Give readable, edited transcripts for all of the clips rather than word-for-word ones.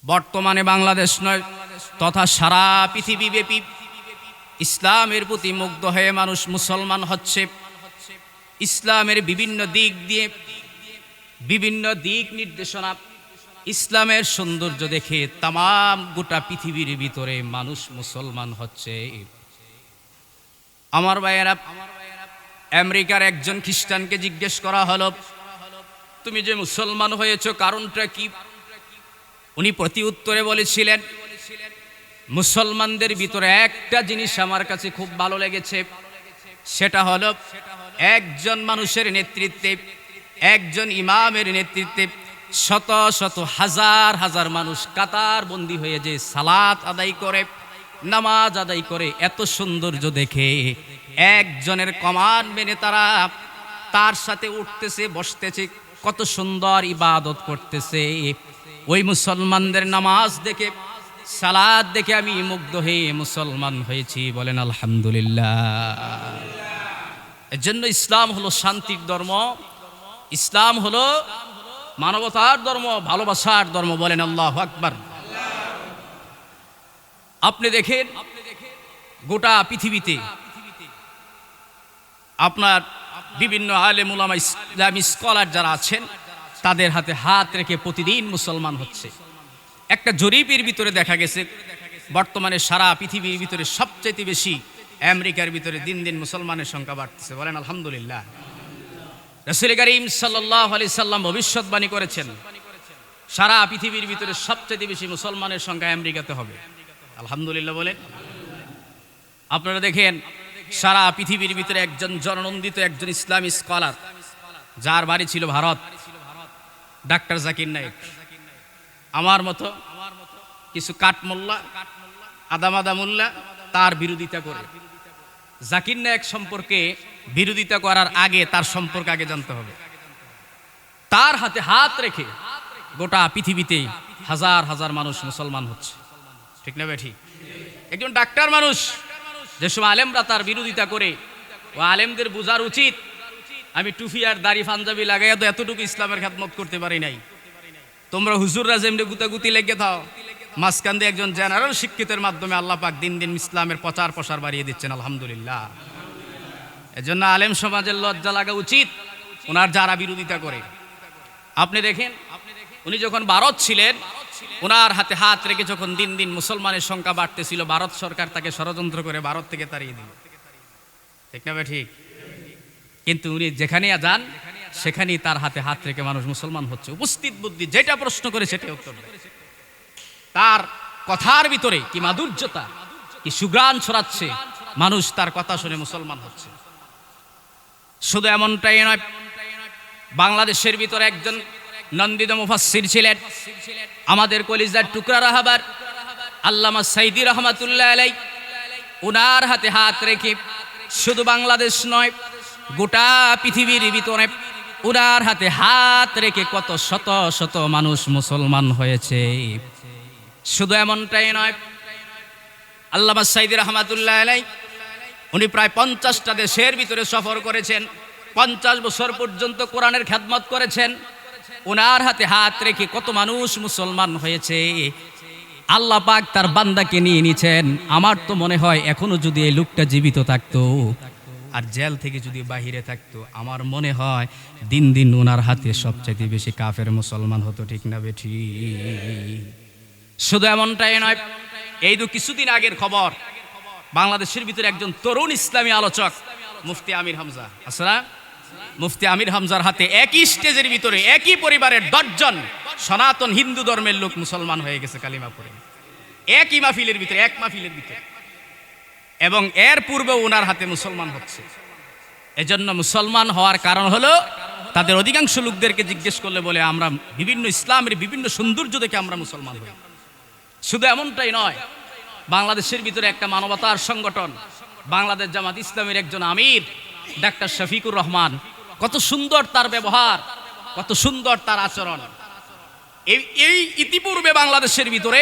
বর্তমানে বাংলাদেশ নয় তথা সারা পৃথিবীব্যাপী ইসলামের প্রতি মুগ্ধ হয়ে মানুষ মুসলমান হচ্ছে। ইসলামের বিভিন্ন দিক দিয়ে বিভিন্ন দিক নির্দেশনা, ইসলামের সৌন্দর্য দেখে তামাম গোটা পৃথিবীর ভিতরে মানুষ মুসলমান হচ্ছে। আমার ভাইয়েরা, আমেরিকার একজন খ্রিস্টানকে জিজ্ঞেস করা হলো, তুমি যে মুসলমান হয়েছো কারণটা কি? উনি প্রতি উত্তরে বলেছিলেন, মুসলমানদের ভিতরে একটা জিনিস আমার কাছে খুব ভালো লেগেছে, সেটা হলো একজন মানুষের নেতৃত্বে, একজন ইমামের নেতৃত্বে শত শত হাজার হাজার মানুষ কাতার বন্দী হয়ে যে সালাত আদায় করে, নামাজ আদায় করে, এত সৌন্দর্য দেখে একজনের কমান্ড মেনে তারা তার সাথে উঠতেছে, বসতেছে, কত সুন্দর ইবাদত করতেছে। ওই মুসলমানদের নামাজ দেখে, সালাত দেখে আমি মুগ্ধ হয়ে মুসলমান হয়েছি। বলেন আলহামদুলিল্লাহ। এর জন্য ইসলাম হলো শান্তির ধর্ম, ইসলাম হলো মানবতার ধর্ম, ভালোবাসার ধর্ম। বলেন আল্লাহু আকবার। আপনি দেখেন গোটা পৃথিবীতে আপনার বিভিন্ন আলেম উলামা, ইসলামী স্কলার যারা আছেন, তাদের হাতে হাত রেখে প্রতিদিন মুসলমান হচ্ছে। একটা জরিপের ভিতরে দেখা গেছে বর্তমানে সারা পৃথিবীর ভিতরে সবচেয়ে বেশি আমেরিকার ভিতরে দিন দিন মুসলমানের সংখ্যা বাড়তেছে। বলেন আলহামদুলিল্লাহ। রাসূল করিম সাল্লাল্লাহু আলাইহি সাল্লাম ভবিষ্যৎবাণী করেছেন, সারা পৃথিবীর ভিতরে সবচেয়ে বেশি মুসলমানের সংখ্যা আমেরিকাতে হবে। আলহামদুলিল্লাহ বলেন। আপনারা দেখেন সারা পৃথিবীর ভিতরে একজন জননন্দিত একজন ইসলামী স্কলার, যার বাড়ি ছিল ভারত, ডাক্তার জাকির নায়েক। আমার মতো কিছু কাঠমোল্লা, আদামাদা মোল্লা তার বিরোধিতা করে। জাকির নায়েক সম্পর্কে বিরোধিতা করার আগে তার সম্পর্কে আগে জানতে হবে। তার হাতে হাত রেখে গোটা পৃথিবীতে হাজার হাজার মানুষ মুসলমান হচ্ছে। ঠিক না বেঠিক? একজন ডাক্তার মানুষ, যে সময় আলেমরা তার বিরোধিতা করে, ও আলেমদের বোঝার উচিত আমি টুপি আর দাড়ি পাঞ্জাবি লাগাইয়া তো এতটুকু ইসলামের খেদমত করতে পারি নাই। তোমরা হুজুররা যেমনি গুতাগুতি লেগে থাও, মাঝখান দিয়ে একজন জেনারেল শিক্ষিতের মাধ্যমে আল্লাহ পাক দিন দিন ইসলামের প্রচার প্রসার বাড়িয়ে দিচ্ছেন। আলহামদুলিল্লাহ। এজন্য আলেম সমাজের লজ্জা লাগা উচিত ওনার যারা বিরোধিতা করে। আপনি দেখেন উনি যখন ভারত ছিলেন, ওনার হাতে হাত রেখে যখন দিন দিন মুসলমানের সংখ্যা বাড়তেছিল, ভারত সরকার তাকে ষড়যন্ত্র করে ভারত থেকে তাড়িয়ে দিল। ঠিক না ঠিক? কিন্তু উনি যেখানে যান সেখানেই তার হাতে হাত রেখে মানুষ মুসলমান হচ্ছে। উপস্থিত বুদ্ধি যেটা প্রশ্ন করে সেটাই উত্তর দেয়। তার কথার ভিতরে কি মাধুর্যতা, কি সুগ্রাণ ছড়াচ্ছে, মানুষ তার কথা শুনে মুসলমান হচ্ছে। শুধু এমনটাই নয়, বাংলাদেশের ভিতরে একজন নন্দিত মুফাসসির ছিলেন, আমাদের কলিজার টুকরা রাহাবার আল্লামা সাইদি রহমাতুল্লাহ আলাইহি। ওনার হাতে হাত রেখে শুধু বাংলাদেশ নয়, গোটা পৃথিবীর ভিতরে ওনার হাতে হাত রেখে কত শত শত মানুষ মুসলমান হয়েছে। শুধু এমনটাই নয়, আল্লামা সাইদি রহমাতুল্লাহ আলাইহি উনি প্রায় 50টা দেশের ভিতরে সফর করেছেন, 50 বছর পর্যন্ত কোরআনের খেদমত করেছেন। ওনার হাতে হাত রেখে কত মানুষ মুসলমান হয়েছে। আল্লাহ পাক তার বান্দাকে নিয়ে নিছেন। আমার তো মনে হয় এখনো যদি এই লোকটা জীবিত থাকতো আর জেল থেকে যদি বাহিরে থাকতো, আমার মনে হয় দিন দিন ওনার হাতে সবচাইতে বেশি কাফের মুসলমান হতো। ঠিক না বেঠি? শুধু এমনটাই নয়, এই তো কিছুদিন আগের খবর, বাংলাদেশের ভিতরে একজন তরুণ ইসলামী আলোচক মুফতি আমির হামজা আসরা, মুফতি আমির হামজার হাতে একই স্টেজের ভিতরে একই পরিবারের 10 জন সনাতন হিন্দু ধর্মের লোক মুসলমান হয়ে গেছে কালিমা পড়ে, একই মাহফিলের ভিতরে, এক মাহফিলের ভিতরে। এবং এর পূর্বে ওনার হাতে মুসলমান হচ্ছে। এজন্য মুসলমান হওয়ার কারণ হলো তাদের অধিকাংশ লোকদেরকে জিজ্ঞেস করলে বলে আমরা বিভিন্ন ইসলামের বিভিন্ন সৌন্দর্য দেখে আমরা মুসলমান হই। শুধু এমনটাই নয়, বাংলাদেশের ভিতরে একটা মানবতার সংগঠন বাংলাদেশ জামাত ইসলামের একজন আমির ডাক্তার শফিকুর রহমান, কত সুন্দর তার ব্যবহার, কত সুন্দর তার আচরণ। এই ইতিপূর্বে বাংলাদেশের ভিতরে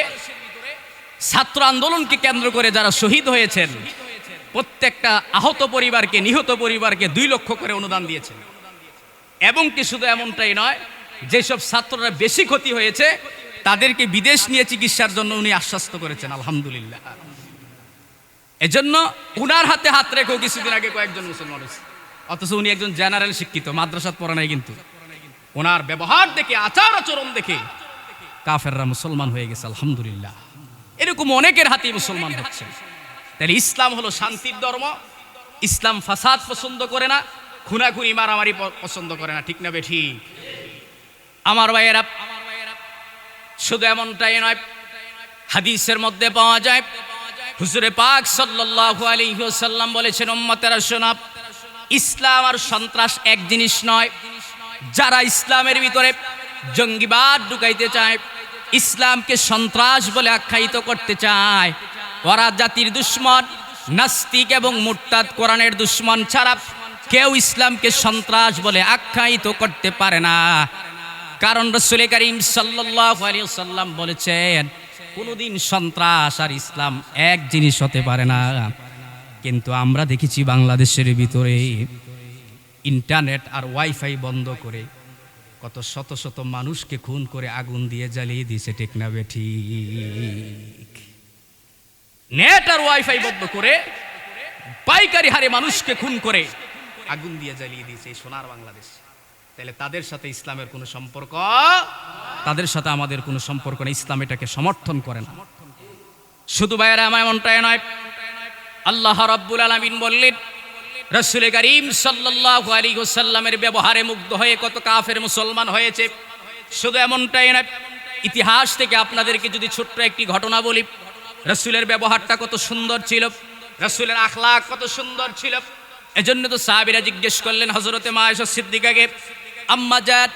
ছাত্র আন্দোলনকে কেন্দ্র করে যারা শহীদ হয়েছেন, প্রত্যেকটা আহত পরিবারকে, নিহত পরিবারকে 2 লক্ষ করে অনুদান দিয়েছেন। এবং কি শুধু এমনটাই নয়, যেসব ছাত্ররা বেশি ক্ষতি হয়েছে তাদেরকে বিদেশ নিয়ে চিকিৎসার জন্য উনি আশ্বস্ত করেছেন, আলহামদুলিল্লাহ। এজন্য উনার হাতে হাত রেখেও কিছুদিন আগে কয়েকজন মুসলমান হয়েছে, অথচ উনি একজন জেনারেল শিক্ষিত, মাদ্রাসাত পড়া নাই, কিন্তু ওনার ব্যবহার দেখে, আচার আচরণ দেখে কাফেররা মুসলমান হয়ে গেছে, আলহামদুলিল্লাহ। এরকম অনেকের হাতে মুসলমান হচ্ছে। তাহলে ইসলাম হলো শান্তির ধর্ম। ইসলাম ফাসাদ পছন্দ করে না, খুনাখুনি মারামারি পছন্দ করে না, ঠিক না বে ঠিক? আমার ভাইয়েরা, শুধু এমনটাই নয়, হাদিসের মধ্যে পাওয়া যায় হুজুরে পাক সাল্লাল্লাহু আলাইহি ওয়াসাল্লাম বলেছেন, উম্মতেরা শোনো, ইসলাম আর সন্ত্রাস এক জিনিস নয়। যারা ইসলামের ভিতরে জঙ্গিবাদ ঢুকাইতে চায়, ইসলামকে সন্ত্রাস বলে আখ্যায়িত করতে চায়, ওরা জাতির দুশমন, নাস্তিক এবং মুরতাদ। কোরআনের দুশমন ছাড়া কেউ ইসলামকে সন্ত্রাস বলে আখ্যায়িত করতে পারে না। কারণ রাসূল করিম সাল্লাল্লাহু আলাইহি ওয়াসাল্লাম বলেছেন, কোনোদিন সন্ত্রাস আর ইসলাম এক জিনিস হতে পারে না। কিন্তু আমরা দেখেছি বাংলাদেশের ভিতরে ইন্টারনেট আর ওয়াইফাই বন্ধ করে কত শত শত মানুষকে খুন করে আগুন দিয়ে জ্বালিয়ে দিয়েছে, ঠিক না বে ঠিক? নেট আর ওয়াইফাই বন্ধ করে পাইকারি হারে মানুষকে খুন করে আগুন দিয়ে জ্বালিয়ে দিয়েছে এই সোনার বাংলাদেশ। তাহলে তাদের সাথে ইসলামের কোনো সম্পর্ক, তাদের সাথে আমাদের কোনো সম্পর্ক নেই। ইসলাম এটাকে সমর্থন করে না। শুধু ভাইয়েরা আমার এমনটাই নয়, আল্লাহ রাব্বুল আলামিন বললেন, রাসূল করিম সাল্লাল্লাহু আলাইহি ওয়াসাল্লামের ব্যবহারে মুগ্ধ হয়ে কত কাফের মুসলমান হয়েছে। শুধু এমনটাই নয়, ইতিহাস থেকে আপনাদেরকে যদি ছোট্ট একটি ঘটনা বলি, রাসূলের ব্যবহারটা কত সুন্দর ছিল, রাসূলের আখলাক কত সুন্দর ছিল। এজন্য তো সাহাবীরা জিজ্ঞেস করলেন হযরতে মা আয়েশা সিদ্দিকাকে, আম্মা জান,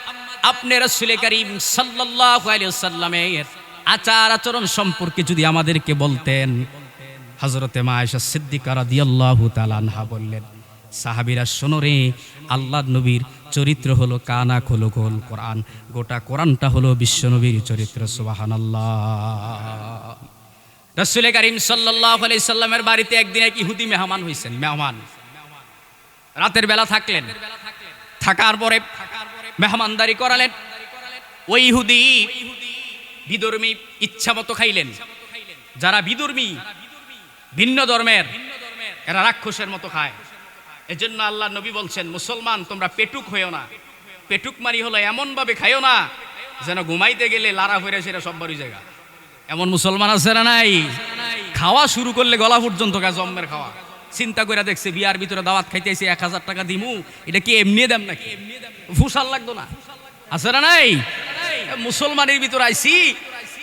আপনি রাসূল করিম সাল্লাল্লাহু আলাইহি ওয়াসাল্লামের আচার আচরণ সম্পর্কে যদি আমাদেরকে বলতেন। হযরতে মা আয়েশা সিদ্দিকা রাদিয়াল্লাহু তাআলা আনহা বললেন, সাহাবীরা শোনো রে, আল্লাহর নবীর চরিত্র হলো কানা খোলকল কোরআন, গোটা কোরআনটা হলো বিশ্বনবীর চরিত্র। সুবহানাল্লাহ। রাসূল করিম সাল্লাল্লাহু আলাইহি সাল্লামের বাড়িতে একদিন এক ইহুদি মেহমান হইছেন। মেহমান রাতের বেলা থাকলেন, থাকার পরে মেহমানদারি করালেন। ওই ইহুদি বিধর্মী ইচ্ছা মতো খাইলেন। যারা বিধর্মী, ভিন্ন ধর্মের, এরা রাক্ষসের মতো খায়। এজন্য আল্লাহ নবী বলছেন, মুসলমান তোমরা পেটুক হইও না। পেটুক মারি হলো এমন ভাবে খাইও না যেন ঘুমাইতে গেলে লারা ফেরে সেটা সব বাড়ি জায়গা। এমন মুসলমান আছে না নাই? খাওয়া শুরু করলে গলা পর্যন্ত জম্মের খাওয়া। চিন্তা করে দেখছে, বিয়ার ভিতরে দাওয়াত খাইতেছি, 1000 টাকা দিমু, এটা কি এমনি দেম নাকি? ফুসাল লাগতো না? আছে না নাই? মুসলমানের ভিতরে আইছি,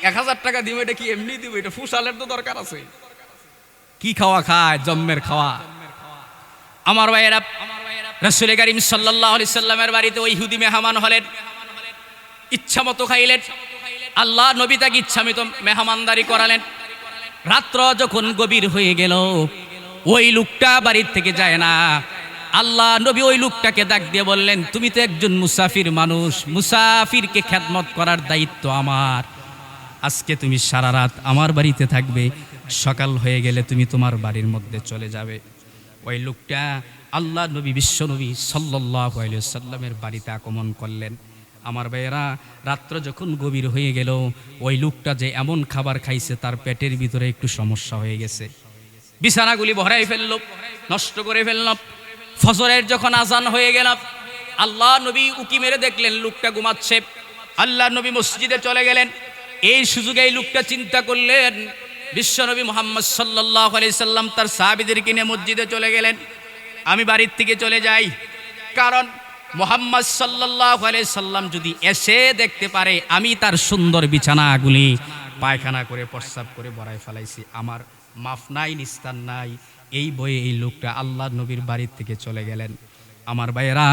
1000 টাকা দিমু, এটা কি এমনি দিব? এটা ফুসালের তো দরকার আছে। কি খাওয়া খায়? জম্মের খাওয়া। আমার ভাইয়েরা, রাসূল করিম সাল্লাল্লাহু আলাইহি সাল্লামের বাড়িতে ওই ইহুদি মেহমান হলেন, ইচ্ছা মতো খাইলেন। আল্লাহ নবী তাকে ইচ্ছামতো মেহমানদারি করালেন। রাত্র যখন গভীর হয়ে গেল, ওই লোকটা বাড়ির থেকে যায় না। আল্লাহ নবী ওই লোকটাকে ডাক দিয়ে বললেন, তুমি তো একজন মুসাফির মানুষ, মুসাফিরকে খেদমত করার দায়িত্ব আমার। আজকে তুমি সারা রাত আমার বাড়িতে থাকবে, সকাল হয়ে গেলে তুমি তোমার বাড়ির মধ্যে চলে যাবে। ওই লোকটা আল্লাহ নবী, বিশ্ব নবী সাল্লাল্লাহু আলাইহি ওয়াসাল্লামের বাড়িতে আগমন করলেন। আমার ভাইয়েরা, রাত্র যখন গভীর হয়ে গেল, ওই লোকটা যে এমন খাবার খাইছে, তার পেটের ভিতরে একটু সমস্যা হয়ে গেছে। বিছানাগুলি ভরাই ফেলল, নষ্ট করে ফেলল। ফজরের যখন আজান হয়ে গেল, আল্লাহ নবী উকি মেরে দেখলেন লোকটা ঘুমাচ্ছে। আল্লাহ নবী মসজিদে চলে গেলেন। এই সুযোগে এই লোকটা চিন্তা করলেন, বিশ্বনবী মুহাম্মদ সাল্লাল্লাহু আলাইহি সাল্লাম তার সাহাবীদেরকে নিয়ে মসজিদে চলে গেলেন, আমি বাড়ির থেকে চলে যাই। কারণ মুহাম্মদ সাল্লাল্লাহু আলাইহি সাল্লাম যদি এসে দেখতে পারে আমি তার সুন্দর বিছানাগুলি পায়খানা করে, প্রস্রাব করে ভরাই ফেলাইছি, আমার মাফ নাই, নিস্তার নাই। এই বয়ে এই লোকটা আল্লাহ নবীর বাড়ির থেকে চলে গেলেন। আমার ভাইয়েরা,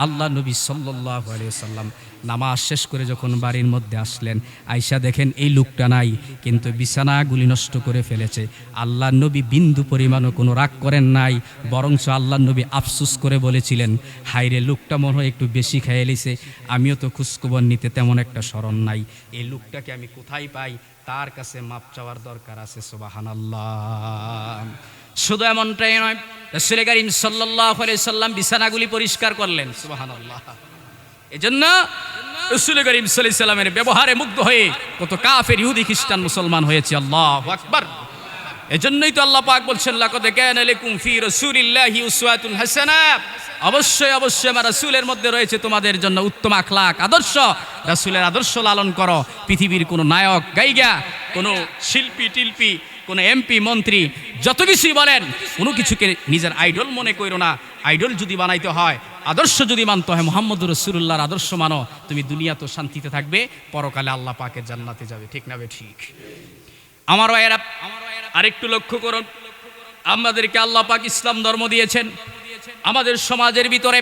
আল্লাহ নবী সাল্লাল্লাহু আলাইহি সাল্লাম নামাজ শেষ করে যখন বাড়ির মধ্যে আসলেন, আয়েশা দেখেন এই লোকটা নাই, কিন্তু বিছানাগুলি নষ্ট করে ফেলেছে। আল্লাহ নবী বিন্দু পরিমাণও কোনো রাগ করেন নাই, বরঞ্চ আল্লাহ নবী আফসোস করে বলেছিলেন, হায়রে লোকটা মনে হয় একটু বেশি খেয়ে এলিছে, আমিও তো খোঁজখবর নিতে তেমন একটা স্মরণ নাই, এই লোকটাকে আমি কোথায় পাই, তার কাছে মাপ চাওয়ার দরকার আছে। সুবহানাল্লাহ। শুধু এমনটাই নয়, রাসূল করিম সাল্লাল্লাহু আলাইহি সাল্লাম বিছানাগুলি পরিষ্কার করলেন। সুবহানাল্লাহ। এজন্য রাসূল করিম সাল্লাল্লাহু আলাইহি সাল্লামের ব্যবহারে মুগ্ধ হয়ে কত কাফের ইহুদি খ্রিস্টান মুসলমান হয়েছে। আল্লাহু আকবার। এজন্যই তো আল্লাহ পাক বলছেন লাকাদ কানা লাকুম ফি রাসূলিল্লাহি উসওয়াতুন হাসানাহ, অবশ্যই অবশ্যই আমার রাসূলের মধ্যে রয়েছে তোমাদের জন্য উত্তম আখলাক, আদর্শ। রাসূলের আদর্শ লালন করো। পৃথিবীর কোনো নায়ক গায়িকা, কোনো শিল্পী টিল্পী, কোনো এমপি মন্ত্রী যত কিছুই বলেন, কোনো কিছুকে নিজের আইডল মনে করো না। আইডল যদি বানাইতে হয়, আদর্শ যদি মানতে হয়, মুহাম্মদুর রাসূলুল্লাহর আদর্শ মানো, তুমি দুনিয়া তো শান্তিতে থাকবে, পরকালে আল্লাহ পাকের জান্নাতে যাবে। ঠিক না বে ঠিক? আমার ভাইয়েরা আরেকটু লক্ষ্য করুন, আমাদেরকে আল্লাহ পাক ইসলাম ধর্ম দিয়েছেন। আমাদের সমাজের ভিতরে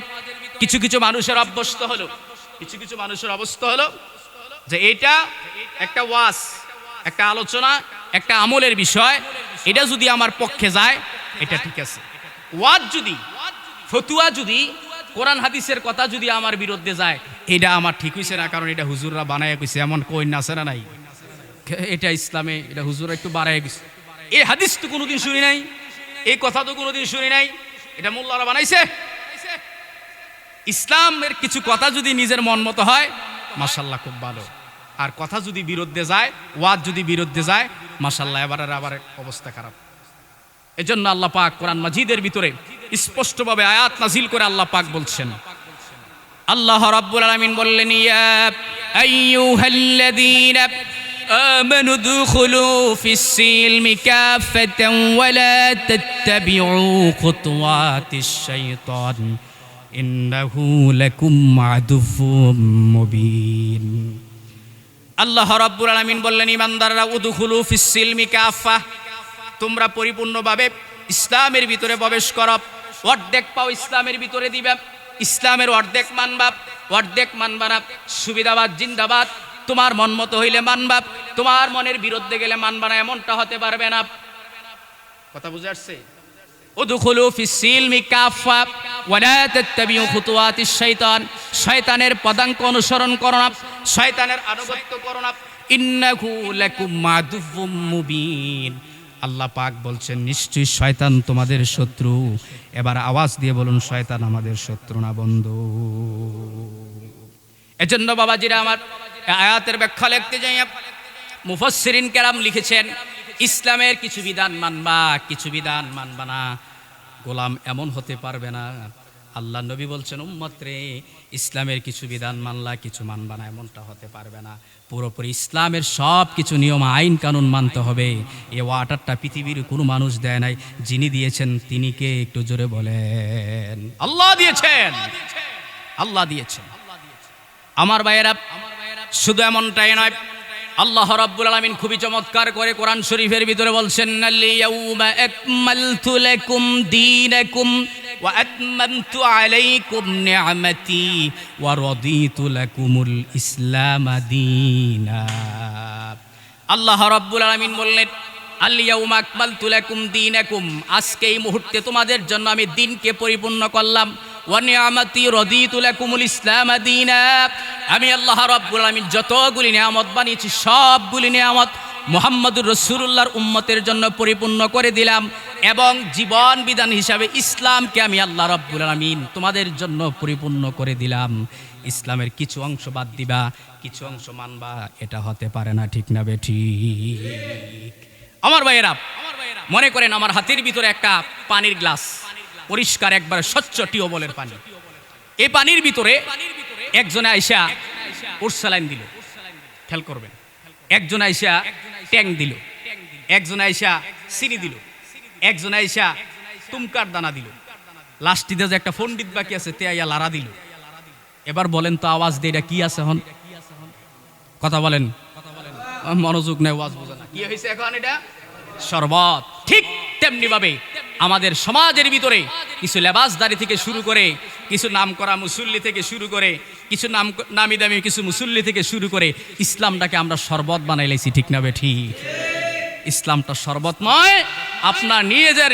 কিছু কিছু মানুষের অভ্যস্ত হলো, কিছু কিছু মানুষের অবস্থা হলো যে এটা একটা ওয়াজ, একটা আলোচনা, একটা আমলের বিষয়, এটা যদি আমার পক্ষে যায় এটা ঠিক আছে। ওয়াজ যদি, ফতুয়া যদি, কোরআন হাদিসের কথা যদি আমার বিরুদ্ধে যায়, এটা আমার ঠিক হইছে না, কারণ এটা হুজুররা বানায় কইছে, এমন কই না আছে না নাই? এটা ইসলামে, এটা হুজুররা একটু বাড়ায় গেছে। এই হাদিস তো কোনোদিন শুনি নাই, এই কথা তো কোনোদিন শুনি নাই, এটা মোল্লারা বানাইছে। ইসলামের কিছু কথা যদি নিজের মন মতো হয়, মাশাআল্লাহ খুব ভালো। আর কথা যদি বিরুদ্ধে যায়, ওয়াজ যদি বিরুদ্ধে যায়, মাশাআল্লাহ আবার অবস্থা খারাপ। এজন্য আল্লাহ পাক কোরআন মাজিদের ভিতরে স্পষ্টভাবে আয়াত নাজিল করে আল্লাহ পাক বলছেন, আল্লাহ রাব্বুল আলামিন বললেন, ইয়া আইয়ুহাল্লাযীনা আমানু দুখুলু ফিস-সিলমি কাফাতান ওয়া লা তাত্তাবিউ খুতুওয়াতিশ শাইতান ইন্নাহু লাকুম আদুউম মুবিন। আল্লাহ রাব্বুল আলামিন বললেন, ঈমানদাররা উদখুলু ফিস-সিলমি কাফা, তোমরা পরিপূর্ণভাবে ইসলামের ভিতরে প্রবেশ করো। অর্ধেক পাও ইসলামের ভিতরে দিবে, ইসলামের অর্ধেক মানবা, অর্ধেক মানবা না। সুবিধাবাদ জিন্দাবাদ, তোমার মন মতো হইলে মানবা, তোমার মনের বিরুদ্ধে গেলে মানবা না, এমনটা হতে পারবে না। কথা বুঝে আসছে? উদখুলু ফিস-সিলমি কাফা ওয়া লা তাত্তাবিউ খুতুওয়াতিশ শাইতান, শয়তানের পদাঙ্ক অনুসরণ করো না, শয়তানের আনুগত্য করো না। ইন্নাহু লাকুম আদুউম মুবিন, আল্লাহ পাক বলছেন নিশ্চয়ই শয়তান তোমাদের শত্রু। এবার আওয়াজ দিয়ে বলুন, শয়তান আমাদের শত্রু না বন্ধু। এজন্য বাবাজিরা আমার, আয়াতের ব্যাখ্যা লিখতে যাই, মুফাসসিরিন কেরাম লিখেছেন, ইসলামের কিছু বিধান মানবা, কিছু বিধান মানবা না, গোলাম এমন হতে পারবে না। আল্লাহ নবী বলছেন, উম্মত রে, ইসলামের কিছু বিধান মানলা, কিছু মানবা না, এমনটা হতে পারবে না। পুরোপুরি ইসলামের সব কিছু নিয়ম আইন কানুন মানতে হবে। এই ওয়াটারটা পৃথিবীর কোনো মানুষ দেয় নাই, যিনি দিয়েছেন তিনি কে একটু জোরে বলেন? আল্লাহ দিয়েছেন, আল্লাহ দিয়েছেন। আমার ভাইয়েরা, শুধু এমনটাই নয়, আল্লাহ রাব্বুল আলামিন খুবই চমৎকার করে কোরআন শরীফের ভিতরে বলছেন, আল-ইয়াউমা আকমালতু লাকুম দীনাকুম ওয়া আতমামতু আলাইকুম নি'মাতি ওয়া রাদিতু লাকুমুল ইসলাম দীনা। আল্লাহ রাব্বুল আলামিন বললেন, আল-ইয়াউমা আকমালতু লাকুম দীনাকুম, আজকে এই মুহূর্তে তোমাদের জন্য আমি দ্বীনকে পরিপূর্ণ করলাম। ওয়া নি'মাতি রাদিতু লাকুমুল ইসলাম দীনা, আমি আল্লাহ রাব্বুল আলামিন যতগুলি নিয়ামত বানিয়েছি, সবগুলি নিয়ামত মুহাম্মদুর রাসূলুল্লাহর উম্মতের জন্য পরিপূর্ণ করে দিলাম, এবং জীবন বিধান হিসাবে ইসলামকে আমি আল্লাহ রাব্বুল আলামিন তোমাদের জন্য পরিপূর্ণ করে দিলাম। ইসলামের কিছু অংশ বাদ দিবা, কিছু অংশ মানবা, এটা হতে পারে না। ঠিক না বেঠিক? আমার ভাইয়েরা, মনে করেন আমার হাতের ভিতরে একটা পানির গ্লাস, পরিষ্কার একবার স্বচ্ছ টিউবওয়েলের পানি। এই পানির ভিতরে একজনে আইসা উরসালাইন দিল, খেয়াল করবেন, একজন আইসা ট্যাঙ্ক দিল, একজন আইসা চিনি দিল, একজন আইসা তুমকার দানা দিল, লাস্টিতে যে একটা পণ্ডিত বাকি আছে তে আইয়া লারা দিল। এবার বলেন তো, আওয়াজ দিয়ে এটা কি আছে? হন কথা বলেন, মনোযোগ নেই, আওয়াজ বোঝে না, কি হয়েছে এখন? এটা শরবত। ঠিক তেমনি ভাবে আমাদের সমাজের ভিতরে কিছু লেবাসদারি থেকে শুরু করে, কিছু নাম করা মুসল্লি থেকে শুরু করে, কিছু নামি দামি কিছু মুসল্লি থেকে শুরু করে ইসলামটাকে আমরা শরবত বানাই লাইছি। ঠিক না ঠিক? ইসলামটা শরবত নয়, আপনার নিজের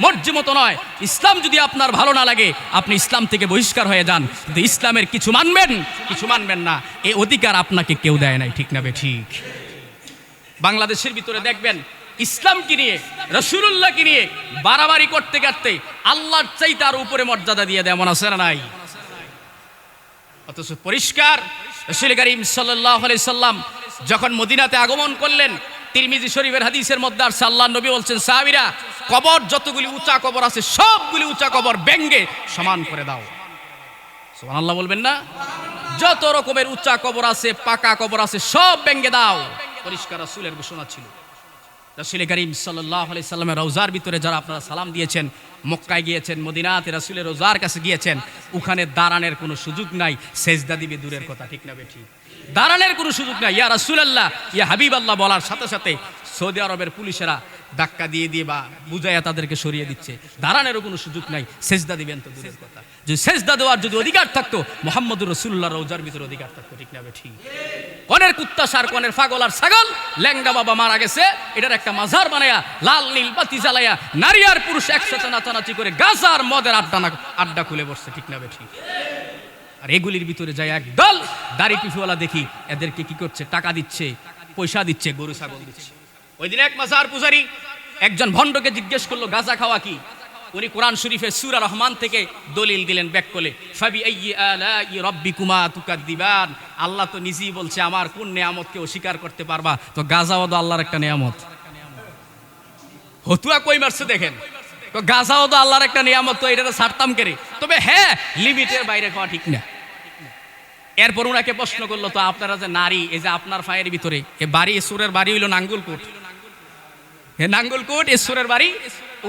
মর্জি মতো নয়। ইসলাম যদি আপনার ভালো না লাগে, আপনি ইসলাম থেকে বহিষ্কার হয়ে যান, কিন্তু ইসলামের কিছু মানবেন, কিছু মানবেন না, এই অধিকার আপনাকে কেউ দেয় নাই। ঠিক না ঠিক? বাংলাদেশের ভিতরে দেখবেন ইসলামকে নিয়ে, রাসূলুল্লাহকে নিয়ে বাড়াবাড়ি করতে করতে আল্লাহর চাইতে তার উপরে মর্যাদা দিয়ে দেয়, এমন আছে না নাই? অথচ পরিষ্কার রাসূল করিম সাল্লাল্লাহু আলাইহি সাল্লাম যখন মদিনাতে আগমন করলেন, তিরমিজি শরীফের হাদিসের মধ্যে আসছে, আল্লাহর নবী বলছেন, সাহাবীরা কবর যতগুলি উঁচা কবর আছে সবগুলি উঁচা কবর ভেঙে সমান করে দাও। সুবহানাল্লাহ বলবেন না? যত রকমের উঁচা কবর আছে, পাকা কবর আছে, সব ভেঙে দাও। পরিষ্কার রাসূলের ঘোষণা ছিল। রাসূল করিম সাল্লাল্লাহু আলাইহি সাল্লামের রওজার ভিতরে যারা আপনারা সালাম দিয়েছেন, মক্কায় গিয়েছেন, মদিনাতে রাসূলের রওজার কাছে গিয়েছেন, ওখানে দাঁড়ানোর কোনো সুযোগ নাই, সেজদা দিবে দূরের কথা, ঠিক না বেঠিক? দাঁড়ানোর কোনো সুযোগ নাই। ইয়া রাসূলুল্লাহ, ইয়া হাবিবাল্লাহ বলার সাথে সাথে সৌদি আরবের পুলিশেরা ধাক্কা দিয়ে দিয়ে বা বুঝাইয়া তাদেরকে সরিয়ে দিচ্ছে। দাঁড়ানোরও কোনো সুযোগ নাই, সেজদা দিবেন তো দূরের কথা। যদি সেজদা দেওয়ার যদি অধিকার থাকতো, মুহাম্মদুর রাসূলুল্লাহ রওজার ভিতরে অধিকার থাকতো, ঠিক না বেঠিক? কনের কুত্তা সার, কনের পাগল আর ছাগল, ল্যাংড়া বাবা মারা গেছে, এটার একটা মাজার বানায়া লাল নীল বাতি জ্বালায়া নারী আর পুরুষ একসাথে নাচানাচি করে গাঁজা আর মদের আড্ডা খুলে বসছে, ঠিক না বেঠিক? আর এগুলির ভিতরে যায় একদল দাড়ি টুপিওয়ালা, দেখি এদেরকে কি করছে, টাকা দিচ্ছে, পয়সা দিচ্ছে, গরু ছাগল দিচ্ছে। ওই দিন এক মাজার পূজারী একজন ভণ্ডকে জিজ্ঞেস করলো, গাঁজা খাওয়া কি? উনি কোরআন শরীফের সূরা রহমান থেকে দলিল দিলেন ব্যাক করে, ফাবি আইয়ি আলাই রাব্বিকুমা তুকাদ্দিবান। আল্লাহ তো নিজেই বলছে, আমার কোন নিয়ামতকে অস্বীকার করতে পারবা? তো গাঁজাও তো আল্লাহর একটা নিয়ামত। হতুয়া কই মারছে দেখেন, তো গাঁজাও তো আল্লাহর একটা নিয়ামত, তো এটা ছাড়তাম কেরে? তবে হ্যাঁ, লিমিটের বাইরে খাওয়া ঠিক না। এরপর উনাকে প্রশ্ন করলো, তো আপনারা যে নারী, এই যে আপনার পায়ের ভিতরে এ বাড়ি, সুরের বাড়ি হইল নাঙ্গলকোট, হে নাঙ্গলকোট ঈশ্বরের বাড়ি।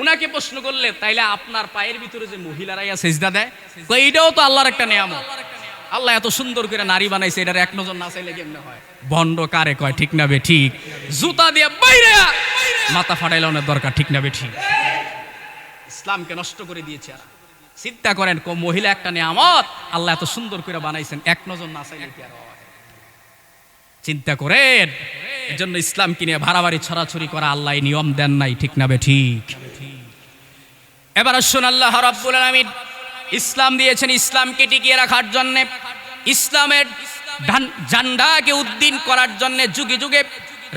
উনাকে প্রশ্ন করলে, তাইলে আপনার পায়ের ভিতরে যে মহিলারা সেজদা দেয়, তো এইটাও তো আল্লাহর একটা নিয়ামত। আল্লাহ এত সুন্দর করে নারী বানাইছে, এটার এক নজর না চাইলে কেমনে হয়? ভণ্ড কারে কয়, ঠিক না বে ঠিক? জুতা দিয়ে বাইরে মাথা ফাটাইলে অনেক দরকার, ঠিক না বে ঠিক? ইসলামকে নষ্ট করে দিয়েছে। আর চিন্তা করেন, মহিলা একটা নিয়ামত, আল্লাহ এত সুন্দর করে বানাইছেন, এক নজর না চাইলে কি আর হয়? চিন্তা করেন। এই জন্য ইসলামকে নিয়ে ভাড়াবাড়ি ছড়াছড়ি করা আল্লাহ নিয়ম দেন নাই, ঠিক না বে ঠিক? এবার আসুন, আল্লাহ রাব্বুল আলামিন ইসলাম দিয়েছেন ইসলামকে টিকিয়ে রাখার জন্য, ইসলামের ঝান্ডাকে উদ্দিন করার জন্য। যুগে যুগে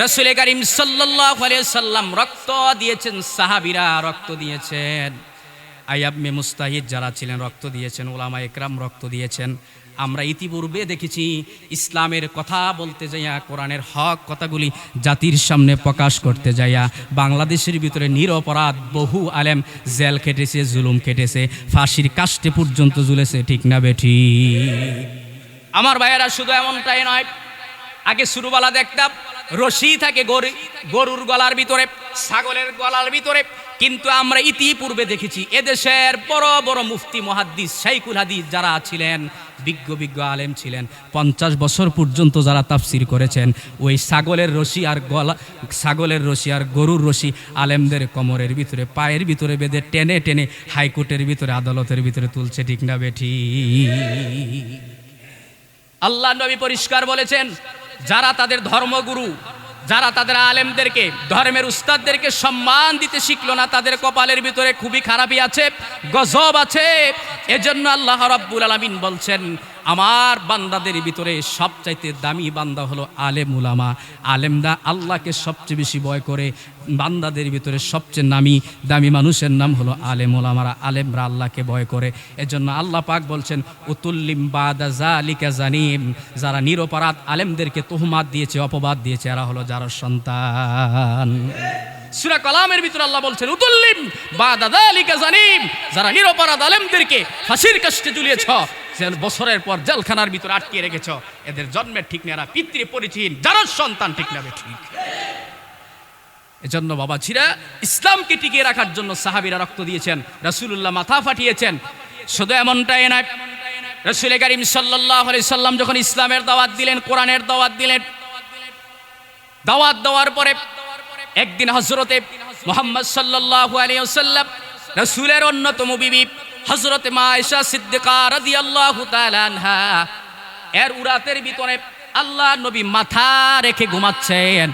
রাসূল করিম সাল্লাল্লাহু আলাইহি সাল্লাম রক্ত দিয়েছেন, সাহাবীরা রক্ত দিয়েছেন, আইয়ামে মুস্তাহিদ যারা ছিলেন রক্ত দিয়েছেন, উলামা একরাম রক্ত দিয়েছেন। আমরা ইতিপূর্বে দেখেছি, ইসলামের কথা বলতে যাইয়া, কোরআনের হক কথাগুলি জাতির সামনে প্রকাশ করতে যাইয়া, বাংলাদেশের ভিতরে নিরপরাধ বহু আলেম জেল খেটেছে, জুলুম খেটেছে, ফাঁসির কাস্টে পর্যন্ত ঝুলেছে, ঠিক না বেঠি? আমার ভাইয়েরা, শুধু এমনটাই নয়, আগে শুরুবেলা দেখতাম রশি থাকে গরুর গলার ভিতরে, ছাগলের গলার ভিতরে, কিন্তু আমরা ইতিপূর্বে দেখেছি এদেশের বড় বড় মুফতি, মুহাদ্দিস, শাইখুল হাদিস যারা ছিলেন, বিজ্ঞ আলেম ছিলেন, 50 বছর পর্যন্ত যারা তাফসির করেছেন, ওই ছাগলের রশি আর গরুর রশি আলেমদের কোমরের ভিতরে, পায়ের ভিতরে বেঁধে টেনে টেনে হাইকোর্টের ভিতরে, আদালতের ভিতরে তুলছে, ঠিক না বেঠি? আল্লাহ নবী পরিষ্কার বলেছেন, যারা তাদের ধর্মগুরু, যারা তাদের আলেমদেরকে, ধর্মের উস্তাদদেরকে সম্মান দিতে শিখলো না, তাদের কপালের ভিতরে খুবই খারাপই আছে, গজব আছে। এজন্য আল্লাহ রাব্বুল আলামিন বলছেন, আমার বান্দাদের ভিতরে সবচাইতে দামি বান্দা হলো আলেম উলামা। আলেমরা আল্লাহকে সবচেয়ে বেশি ভয় করে, বান্দাদের ভিতরে সবচেয়ে দামি মানুষের নাম হলো আলেম উলামারা। আলেমরা আল্লাহকে ভয় করে। এজন্য আল্লাহ পাক বলছেন, উতুল্লিম বাদা যালিকা জানিম, যারা নিরপরাধ আলেমদেরকে তুহমাত দিয়েছে, অপবাদ দিয়েছে, এরা হলো যার সন্তান। সূরা কালামের ভিতরে আল্লাহ বলছেন, উতুল্লিম বাদা যালিকা জানিম, যারা নিরপরাধ আলেমদেরকে ফাঁসির কাস্টে ঝুলিয়েছ, বছরের পর জেলখানার ভিতরে আটকে রেখেছ, এদের জন্মের ঠিক নেই, এরা পিতৃ পরিচীন, যার সন্তান, ঠিক না ঠিক? এজন্য বাবা ছিরা, ইসলামকে টিকিয়ে রাখার জন্য সাহাবীরা রক্ত দিয়েছেন, রাসূলুল্লাহ মাথা ফাটিয়েছেন। শুধু এমনটাই নয়, রাসূল করিম সাল্লাল্লাহু আলাইহি সাল্লাম যখন ইসলামের দাওয়াত দিলেন, কোরআনের দাওয়াত দিলেন, দাওয়াত দেওয়ার পরে একদিন হযরতে মুহাম্মদ সাল্লাল্লাহু আলাইহি ওয়াসাল্লাম, রাসূলের অন্যতম বিবি হযরতে মা আয়েশা সিদ্দিকা রাদিয়াল্লাহু তাআলা আনহা, এর উরাতের ভিতরে আল্লাহ নবী মাথা রেখে ঘুমাচ্ছেন।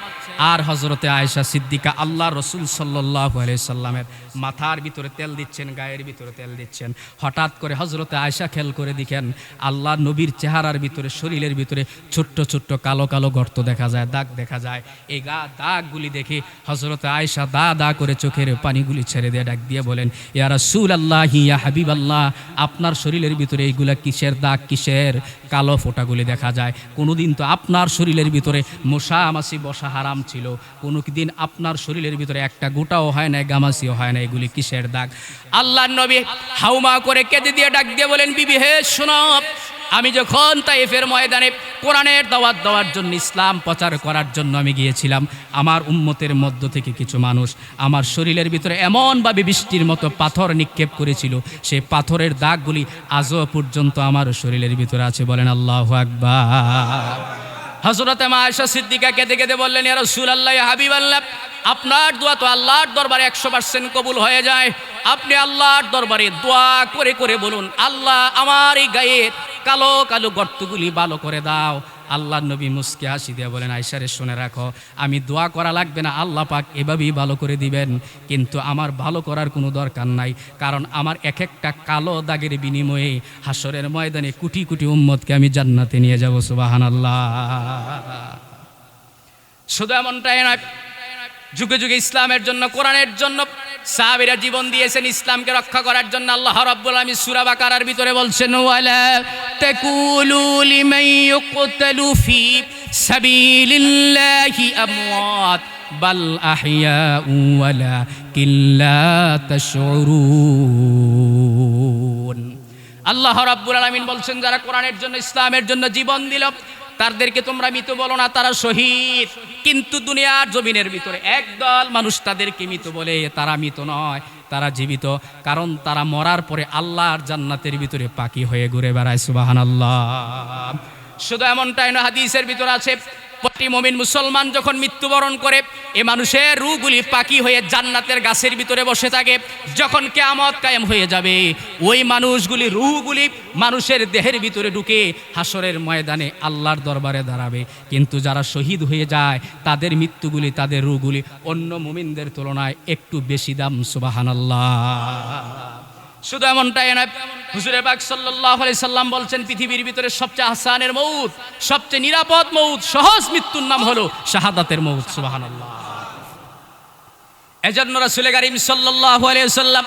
আর হযরতে আয়েশা সিদ্দিকা আল্লাহ রসুল সাল্লাল্লাহু আলাইহি সাল্লামের মাথার ভিতরে তেল দিচ্ছেন, গায়ের ভিতরে তেল দিচ্ছেন। হঠাৎ করে হযরতে আয়েশা খেয়াল করে দেখেন আল্লাহ নবীর চেহারার ভিতরে, শরীরের ভিতরে ছোট্ট ছোট্ট কালো কালো গর্ত দেখা যায়, দাগ দেখা যায়। এই দাগগুলি দেখে হযরতে আয়েশা দা করে চোখের পানিগুলি ছেড়ে দিয়ে ডাক দিয়ে বলেন, ইয়া রাসূলুল্লাহ, ইয়া হাবিবাল্লাহ, আপনার শরীরের ভিতরে এইগুলা কিসের দাগ, কিসের কালো ফোঁটাগুলি দেখা যায়? কোনোদিন তো আপনার শরীরের ভিতরে মশা মাছি বসা হারাম ছিল, কোনো দিন আপনার শরীরের ভিতরে একটা গোটাও হয় না, গামাসিও হয় না, এগুলি কিসের দাগ? আল্লাহর নবী হাউমা করে কেঁদে দিয়ে ডাক দিয়ে বলেন, বিবি হে শোনো, আমি যখন তায়েফের ময়দানে কোরআনের দাওয়াত দেওয়ার জন্য, ইসলাম প্রচার করার জন্য আমি গিয়েছিলাম, আমার উম্মতের মধ্য থেকে কিছু মানুষ আমার শরীরের ভিতরে এমনভাবে বৃষ্টির মতো পাথর নিক্ষেপ করেছিল, সেই পাথরের দাগগুলি আজও পর্যন্ত আমার শরীরের ভিতরে আছে। বলেন আল্লাহু আকবার। হযরতে আয়েশা সিদ্দিকা কেঁদে কেঁদে বললেন, ইয়া রাসূলুল্লাহ, ইয়া হাবিবাল্লাহ, আপনার দোয়া তো আল্লাহর দরবারে 100% কবুল হয়ে যায়। আপনি আল্লাহর দরবারে দোয়া করে করে বলুন, আল্লাহ আমার এই গায়ের কালো কালো গর্তগুলি ভালো করে দাও। আল্লাহর নবী মুস্কি হাসি দিয়ে বলেন, আয়েশা রে শুনে রাখো, আমি দোয়া করা লাগবে না, আল্লাহ পাক এভাবেই ভালো করে দিবেন। কিন্তু আমার ভালো করার কোনো দরকার নাই, কারণ আমার এক একটা কালো দাগের বিনিময়ে হাসরের ময়দানে কোটি কোটি উম্মতকে আমি জান্নাতে নিয়ে যাব। সুবহানাল্লাহ। শুধু এমনটাই নয়, যুগে যুগে ইসলামের জন্য, কোরআনের জন্য সাহাবীরা জীবন দিয়েছেন ইসলামকে রক্ষা করার জন্য। আল্লাহ রাব্বুল আলামিন সূরা বাকারার ভিতরে বলছেন, ওয়ালা তাকুলু লিমান ইউকতালু ফি সাবিলিল্লাহি আমওয়াত বাল আহইয়াউ ওয়ালাকিন লা তাশউরুন। আল্লাহ রাব্বুল আলামিন বলছেন, যারা কোরআনের জন্য, ইসলামের জন্য জীবন দিল, তাদেরকে তোমরা মৃত বলো না, তারা শহীদ। কিন্তু দুনিয়ার জমিনের ভিতরে একদল মানুষ তাদেরকে মৃত বলে, তারা মৃত নয়, তারা জীবিত, কারণ তারা মরার পরে আল্লাহর জান্নাতের ভিতরে পাখি হয়ে ঘুরে বেড়ায়। সুবহানাল্লাহ। শুধু এমনটাই না, হাদিসের ভিতরে আছে, প্রতি মুমিন মুসলমান যখন মৃত্যুবরণ করে, এ মানুষের রূহগুলি পাখি হয়ে জান্নাতের গাছের ভিতরে বসে থাকে। যখন কিয়ামত কায়েম হয়ে যাবে, ওই মানুষগুলি, রূহগুলি মানুষের দেহের ভিতরে ঢুকে হাসরের ময়দানে আল্লাহর দরবারে দাঁড়াবে। কিন্তু যারা শহীদ হয়ে যায়, তাদের মৃত্যুগুলি, তাদের রূহগুলি অন্য মুমিনদের তুলনায় একটু বেশি দাম। সুবহানাল্লাহ। শুধু এমনটাই নয়, হুজুরে পাক সাল্লাল্লাহু আলাইহি সাল্লাম বলছেন, পৃথিবীর ভিতরে সবচেয়ে আসানের মউত, সবচেয়ে নিরাপদ মউত, সহজ মৃত্যুর নাম হলো শাহাদাতের মউত। সুবহানাল্লাহ। এজন্য রাসূল কারীম সাল্লাল্লাহু আলাইহি সাল্লাম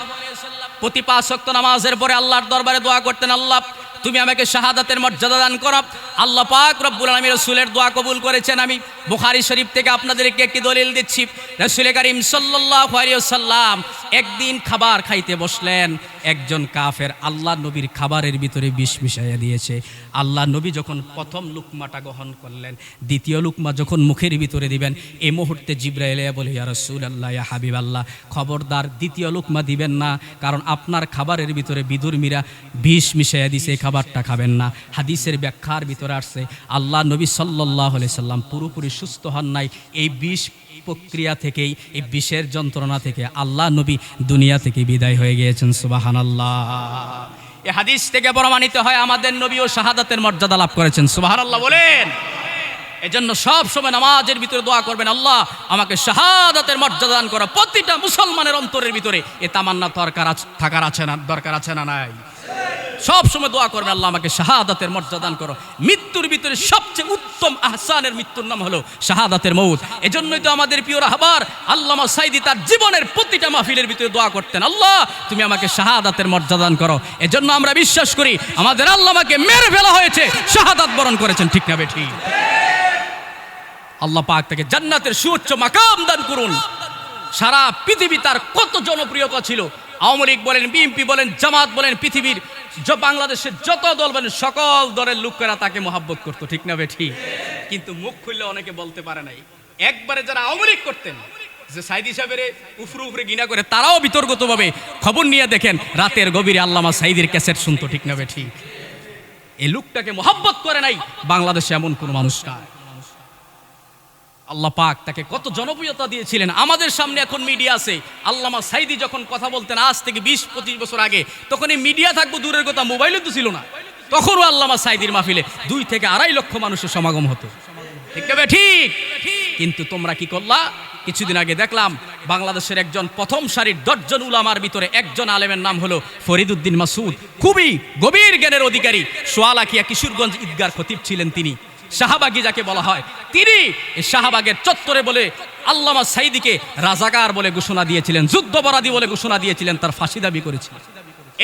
প্রতি 5 ওয়াক্ত নামাজের পরে আল্লাহর দরবারে দোয়া করতেন, আল্লাহ তুমি আমাকে শাহাদাতের মর্যাদা দান করো। আল্লাহ পাক রব্বুল আলামিন রাসূলের দোয়া কবুল করেছেন। আমি বুখারী শরীফ থেকে আপনাদেরকে একটি দলিল দিচ্ছি। রাসূল কারীম সাল্লাল্লাহু আলাইহি ওয়াসাল্লাম একদিন খাবার খাইতে বসলেন, একজন কাফের আল্লাহ নবীর খাবারের ভিতরে বিষ মিশাইয়া দিয়েছে। আল্লাহ নবী যখন প্রথম লুকমাটা গ্রহণ করলেন, দ্বিতীয় লুকমা যখন মুখের ভিতরে দিবেন, এই মুহূর্তে জিবরাইল বলে, ইয়া রাসূলুল্লাহ, ইয়া হাবিবাল্লাহ, খবরদার দ্বিতীয় লুকমা দিবেন না, কারণ আপনার খাবারের ভিতরে বিদুর্মীরা বিষ মিশাইয়া দিয়েছে, এই খাবারটা খাবেন না। হাদিসের ব্যাখ্যার ভিতরে আসছে, আল্লাহ নবী সাল্লাল্লাহু আলাইহি সাল্লাম পুরোপুরি সুস্থ হন নাই। এই বিষ প্রক্রিয়া থেকেই, এই বিষের যন্ত্রণা থেকে আল্লাহ নবী দুনিয়া থেকে বিদায় হয়ে গিয়েছেন। সুবহানাল্লাহ। এই হাদিস থেকে প্রমাণিত হয় আমাদের নবীও শাহাদাতের মর্যাদা লাভ করেছেন। সুবহানাল্লাহ বলেন। এজন্য সব সময় নামাজের ভিতরে দোয়া করবেন, আল্লাহ আমাকে শাহাদাতের মর্যাদা দান করো। প্রতিটা মুসলমানের অন্তরের ভিতরে এ তামান্না থাকার আছে না, দরকার আছে না নাই? সব সময় দোয়া করবেন, আল্লাহ আমাকে শাহাদাতের মর্যাদা দান করো। মৃত্যুর ভিতরে সবচেয়ে উত্তম আহসানের মৃত্যুর নাম হলো শাহাদাতের মউত। এজন্যই তো আমাদের প্রিয় রাহবার আল্লামা সাঈদী তার জীবনের প্রতিটা মাহফিলের ভিতরে দোয়া করতেন, আল্লাহ তুমি আমাকে শাহাদাতের মর্যাদা দান করো। এজন্য আমরা বিশ্বাস করি আমাদের আল্লামাকে মেরে ফেলা হয়েছে, শাহাদাত বরণ করেছেন। ঠিক না বেঠি? আল্লাহ পাক তাকে জান্নাতের সুউচ্চ মাকাম দান করুন। সারা পৃথিবী তার কত জনপ্রিয়তা ছিল। আওয়ামী লীগ বলেন, বিএনপি বলেন, জামাত বলেন, পৃথিবীর বাংলাদেশের যত দল বলেন, সকল দলের লোকেরা তাকে মহাব্বত করতো। ঠিক না বেঠি? কিন্তু মুখ খুললে অনেকে বলতে পারে নাই। একবারে যারা আওয়ামী লীগ করতেন, যে সাঈদী সাহেবের উপরে ঘৃণা করে, তারাও বিতর্কতভাবে খবর নিয়ে দেখেন রাতের গভীরে আল্লামা সাঈদীর ক্যাসেট শুনতো। ঠিক না বেঠি? এই লোকটাকে মহাব্বত করে নাই বাংলাদেশে এমন কোন মানুষ নাই। আল্লাহ পাক তাকে কত জনপ্রিয়তা দিয়েছিলেন। আমাদের সামনে এখন মিডিয়া আছে। আল্লামা সাঈদী যখন কথা বলতেন আজ থেকে 20-25 বছর আগে, তখন এই মিডিয়া থাকবো দূরের কথা, মোবাইলও তো ছিল না। তখনও আল্লামা সাঈদীর মাহফিলে 2 থেকে 2.5 লক্ষ মানুষের সমাগম হতো। ঠিক না ঠিক? কিন্তু তোমরা কি করলা? কিছুদিন আগে দেখলাম বাংলাদেশের একজন প্রথম সারির 10 জন উলামার ভিতরে একজন আলেমের নাম হলো ফরিদউদ্দিন মাসুদ। খুবই গভীর জ্ঞানের অধিকারী, সোয়ালাখিয়া কিশোরগঞ্জ ঈদগার খতিব ছিলেন তিনি। শাহবাগী যাকে বলা হয়, তিনি এই শাহবাগের চত্বরে বলে আল্লামা সাইদিকে রাজাকার বলে ঘোষণা দিয়েছিলেন, যুদ্ধপরাধী বলে ঘোষণা দিয়েছিলেন, তার ফাঁসি দাবি করেছিলেন।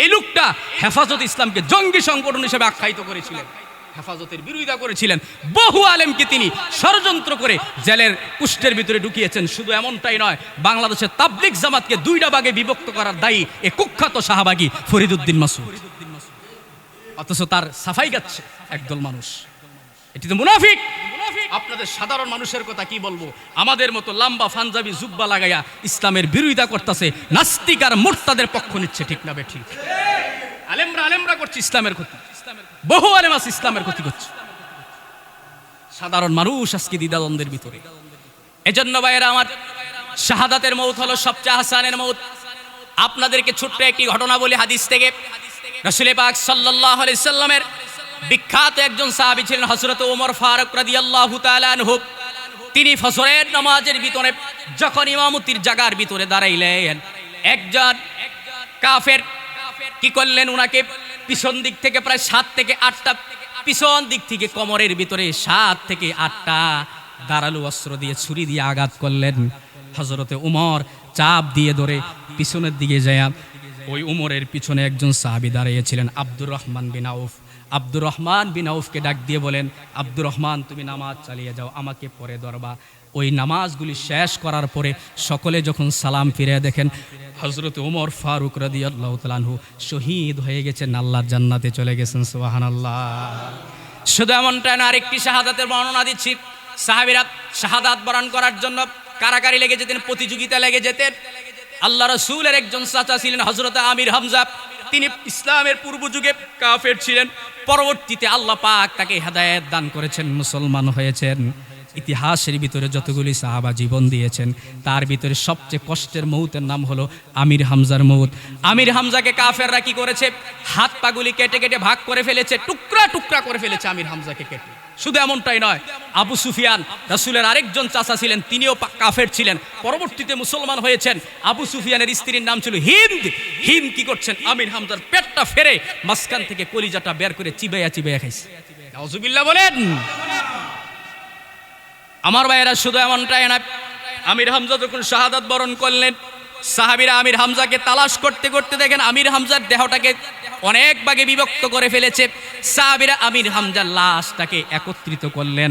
এই লোকটা হেফাজত ইসলামকে জঙ্গি সংগঠন হিসেবে আখ্যায়িত করেছিলেন, হেফাজতের বিরোধিতা করেছিলেন। বহু আলেমকে তিনি ষড়যন্ত্র করে জেলের কুষ্ঠের ভিতরে ঢুকিয়েছেন। শুধু এমনটাই নয়, বাংলাদেশের তাবলিগ জামাতকে 2টা ভাগে বিভক্ত করার দায়ী এ কুখ্যাত শাহবাগী ফরিদউদ্দিন মাসুদ। অথচ তার সাফাই গাচ্ছে একদল মানুষ। এটি তো মুনাফিক। আপনাদের সাধারণ মানুষের কথা কি বলবো? আমাদের মতো লম্বা পাঞ্জাবি জুব্বা লাগাইয়া ইসলামের বিরোধিতা করতেছে, নাস্তিক আর মুরতাদের পক্ষ নিচ্ছে, ঠিক না বেঠিক? আলেমরা করছে ইসলামের ক্ষতি, বহু আলেম আছে ইসলামের ক্ষতি করছে। সাধারণ মানুষ আজকে দ্বিধাদ্বন্দ্বের ভিতরে। এজন্য ভাইয়েরা আমার, শাহাদাতের মউত হলো সবচেয়ে আহসানের মউত। আপনাদেরকে ছোট্ট একটি ঘটনা বলি হাদিস থেকে। রাসূল পাক সাল্লাল্লাহু আলাইহি সাল্লামের বিখ্যাত একজন সাহাবী ছিলেন হযরত ওমর ফারুক রাদিয়াল্লাহু তাআলা আনহু। তিনি ফজরের নামাজের ভিতরে যখন ইমামতির জায়গার ভিতরে দাঁড়াইলেন, একজন কাফের কি করলেন? উনাকে পিছন দিক থেকে প্রায় 7 থেকে 8টা, পিছন দিক থেকে কোমরের ভিতরে 7 থেকে 8টা ধারালো অস্ত্র দিয়ে, ছুরি দিয়ে আঘাত করলেন। হযরতে ওমর চাপ দিয়ে ধরে পিছনের দিকে যায়। ওই উমরের পিছনে একজন সাহাবী দাঁড়িয়েছিলেন, আব্দুর রহমান বিন আউফ। আব্দুর রহমান বিন আউফকে ডাক দিয়ে বলেন, আব্দুর রহমান তুমি নামাজ চালিয়ে যাও, আমাকে পরে ধরবা। ওই নামাজগুলি শেষ করার পরে সকলে যখন সালাম ফিরে দেখেন হযরত ওমর ফারুক রাদিয়াল্লাহু তাআলা আনহু শহীদ হয়ে গেছেন, আল্লাহর জান্নাতে চলে গেছেন। সুবহানাল্লাহ। শুধু এমনটা না, আরেকটি শাহাদাতের বর্ণনা দিচ্ছি। সাহাবীরা শাহাদাত বরণ করার জন্য কারাকারি লেগে যেতেন, প্রতিযোগিতা লেগে যেতেন। আল্লাহ রাসূলের একজন চাচা ছিলেন হযরত আমির হামজা। তিনি ইসলামের পূর্ব যুগে কাফের ছিলেন, পরবর্তীতে আল্লাহ পাক তাকে হেদায়েত দান করেছেন, মুসলমান হয়েছেন। ইতিহাসের ভিতরে যতগুলি সাহাবা জীবন দিয়েছেন তার ভিতরে সবচেয়ে কষ্টের মৌতের নাম হলো আমির হামজার মৌত। আমির হামজাকে কাফেররা কি করেছে? হাত পাগুলি কেটে কেটে ভাগ করে ফেলেছে, টুকরা টুকরা করে ফেলেছে আমির হামজাকে কেটে। শুধু এমনটাই নয়, আবু সুফিয়ান রাসূলের আরেকজন চাচা ছিলেন, তিনিও কাফের ছিলেন, পরবর্তীতে মুসলমান হয়েছেন। আবু সুফিয়ানের স্ত্রীর নাম ছিল হিন্দ। হিন্দ কি করছেন? আমির হামজার পেটটা ফেরে মাঝখান থেকে কলিজাটা বের করে চিবাইয়া চিবাইয়া খাইছে। নাউজুবিল্লাহ বলেন। আমার ভাইয়েরা, শুধু এমনটাই না, আমির হামজা যখন শাহাদাত বরণ করলেন, সাহাবীরা আমির হামজাকে তালাশ করতে করতে দেখেন আমির হামজার দেহটাকে অনেক ভাগে বিভক্ত করে ফেলেছে। সাহাবীরা আমির হামজার লাশটাকে একত্রিত করলেন।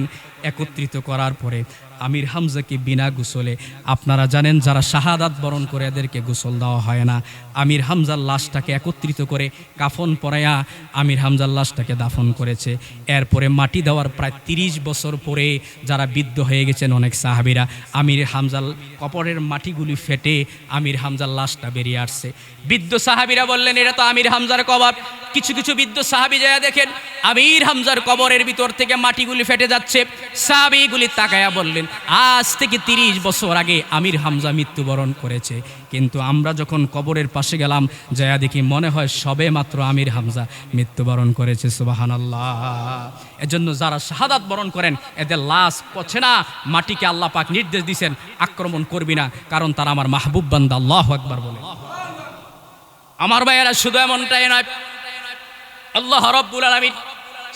একত্রিত করার পরে আমির হামজাকে বিনা গোসলে, আপনারা জানেন যারা শাহাদাত বরণ করে এদেরকে গোসল দেওয়া হয় না, আমির হামজার লাশটাকে একত্রিত করে কাফন পরাইয়া আমির হামজার লাশটাকে দাফন করেছে। এরপরে মাটি দেওয়ার প্রায় 30 বছর পরে যারা বৃদ্ধ হয়ে গেছেন অনেক সাহাবীরা, আমির হামজার কবরের মাটিগুলি ফেটে আমির হামজার লাশটা বেরিয়ে আসছে। বৃদ্ধ সাহাবীরা বললেন এটা তো আমির হামজার কবর। কিছু কিছু বৃদ্ধ সাহাবী যায় দেখেন আমির হামজার কবরের ভিতর থেকে মাটিগুলি ফেটে যাচ্ছে। সাহাবীগুলি তাকায়া বললেন আজ থেকে 30 বছর আগে আমির হামজা মৃত্যুবরণ করেছে, কিন্তু আমরা যখন কবরের পাশে গেলাম যায়া দেখি মনে হয় সবে মাত্র আমির হামজা মৃত্যুবরণ করেছে। সুবহানাল্লাহ। এজন্য যারা শাহাদাত বরণ করেন এদের লাশ পচে না। মাটিকে আল্লাহ পাক নির্দেশ দিয়েছেন আক্রমণ করবি না, কারণ তারা আমার মাহবুব বান্দা। আল্লাহু আকবার বলে। আমার ভাইয়েরা, শুধু এমনটাই নয়, আল্লাহ রাব্বুল আলামিন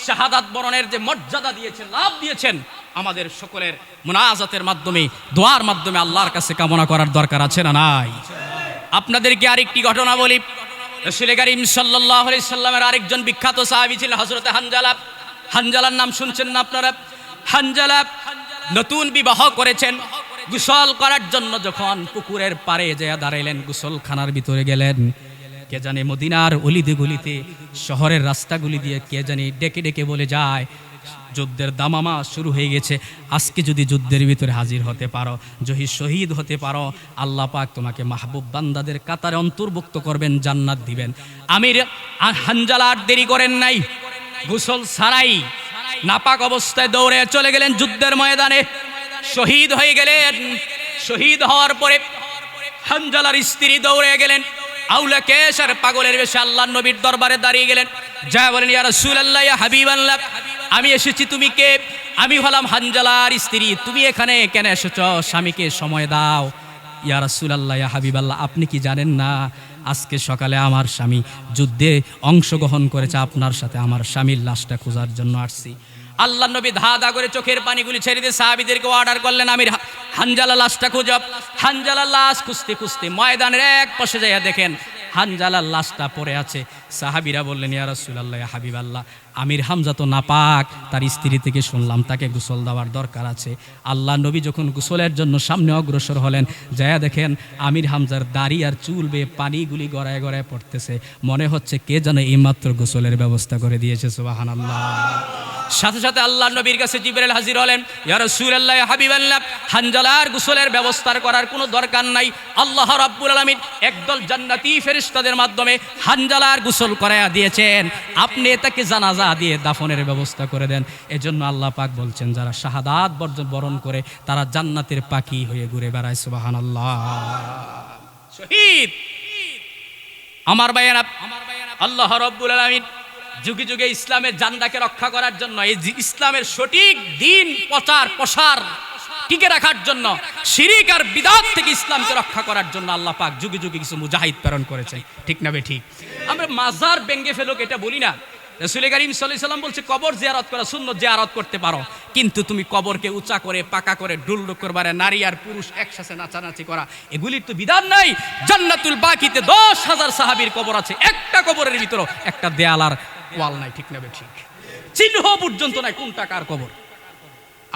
শাহাদাত বরণের যে মর্যাদা দিয়েছেন, লাভ দিয়েছেন, আমাদের সকলের মুনাজাতের মাধ্যমে, দোয়ার মাধ্যমে আল্লাহর কাছে কামনা করার দরকার আছে না নাই? আপনাদেরকে আরেকটি ঘটনা বলি। রাসূল করিম সাল্লাল্লাহু আলাইহি সাল্লামের আরেকজন বিখ্যাত সাহাবী ছিলেন হযরত হানজালা। হানজালার নাম শুনছেন না আপনারা? হানজালা নতুন বিবাহ করেছেন। গোসল করার জন্য যখন পুকুরের পাড়ে যেয়ে দাঁড়াইলেন, গোসলখানার ভিতরে গেলেন, কে জানে মদিনার অলিতে গলিতে শহরের রাস্তাগুলি দিয়ে কে জানি ডেকে ডেকে বলে যায় যুদ্ধের দামামা শুরু হয়ে গেছে, আজকে যদি যুদ্ধের ভিতরে হাজির হতে পারো, যদি শহীদ হতে পারো, আল্লাহ পাক তোমাকে মাহবুব বান্দাদের কাতারে অন্তর্ভুক্ত করবেন, জান্নাত দিবেন। আমির হানজালা আর দেরি করেন নাই, গোসল ছাড়াই নাপাক অবস্থায় দৌড়ে চলে গেলেন যুদ্ধের ময়দানে, শহীদ হয়ে গেলেন। শহীদ হওয়ার পরে হানজালার স্ত্রী দৌড়ে গেলেন আউলা কেশার পাগলের বেশে আল্লাহর নবীর দরবারে দাঁড়িয়ে গেলেন। যা বলেন ইয়া রাসূলুল্লাহ, ইয়া হাবিবাল্লাহ, আমি এসেছি, তুমি কে? আমি হলাম হানজালার স্ত্রী, তুমি এখানে কেন এসেছ? স্বামীকে সময় দাও। ইয়া রাসূলুল্লাহ, ইয়া হাবিবাল্লাহ, আপনি কি জানেন না আজকে সকালে আমার স্বামী যুদ্ধে অংশগ্রহণ করেছে, আপনার সাথে আমার স্বামীর লাশটা খোঁজার জন্য আসছি। আল্লাহ নবী ধা করে চোখের পানিগুলি ছেড়ে দিয়ে সাহাবীদেরকে অর্ডার করলেন, আমির হানজালা লাশটা খুঁজব। হানজালার লাশ খুঁজতে খুঁজতে ময়দানের এক পাশে যাইয়া দেখেন হানজালার লাশটা পড়ে আছে। সাহাবীরা বললেন, ইয়া রাসূলুল্লাহ, ইয়া হাবিবাল্লাহ, আমির হামজা তো নাপাক, তার স্ত্রী থেকে শুনলাম তাকে গোসল দেওয়ার দরকার আছে। আল্লাহ নবী যখন গোসলের জন্য সামনে অগ্রসর হলেন, যায়া দেখেন আমির হামজার দাড়ি আর চুল বেয়ে পানিগুলি গড়ায় গড়ায় পড়তেছে। মনে হচ্ছে কে যেন এইমাত্র গোসলের ব্যবস্থা করে দিয়েছে। সুবহানাল্লাহ। সাথে সাথে আল্লাহ নবীর কাছে জিবরাইল হাজির হলেন, ইয়া রাসূলুল্লাহ, ইয়া হাবিবাল্লাহ, হানজালার গোসলের ব্যবস্থা করার কোনো দরকার নাই। আল্লাহ রাব্বুল আলামিন একদল জান্নাতি ফেরেশতাদের মাধ্যমে হানজালার গোসল করায়া দিয়েছেন, আপনি তাকে জানাজা দিয়ে দাফনের ব্যবস্থা করে দেন। এজন্য আল্লাহ পাক বলছেন, যারা শাহাদাত বরণ করে তারা জান্নাতের পাখি হয়ে ঘুরে বেড়ায়। সুবহানাল্লাহ। শহীদ আমার ভাইয়েরা, আল্লাহ রাব্বুল আলামিন যুগে যুগে ইসলামের জান্ডাকে রক্ষা করার জন্য, এই ইসলামের সঠিক দিন প্রসার টিকে রাখার জন্য, শিরিক আর বিদআত থেকে ইসলামকে রক্ষা করার জন্য আল্লাহ পাক যুগে যুগে কিছু মুজাহিদ প্রেরণ করেছেন। ঠিক না ঠিক? আমরা মাজার ভেঙে ফেলুক এটা বলি না। রাসূল কারীম সাল্লাল্লাহু আলাইহি ওয়াসাল্লাম বলছে, কবর জিয়ারত করা সুন্নাত, জিয়ারত করতে পারো, কিন্তু তুমি কবরকে উঁচা করে পাকা করে ডুল করবারে নারী আর পুরুষ একসাথে নাচানাচি করা, এগুলির তো বিধান নাই। জান্নাতুল বাকিতে 10,000 সাহাবীর কবর আছে, একটা কবরের ভিতর একটা দেয়াল আর ওয়াল নাই। ঠিক না ঠিক? চিহ্ন পর্যন্ত নাই কোনটা কার কবর।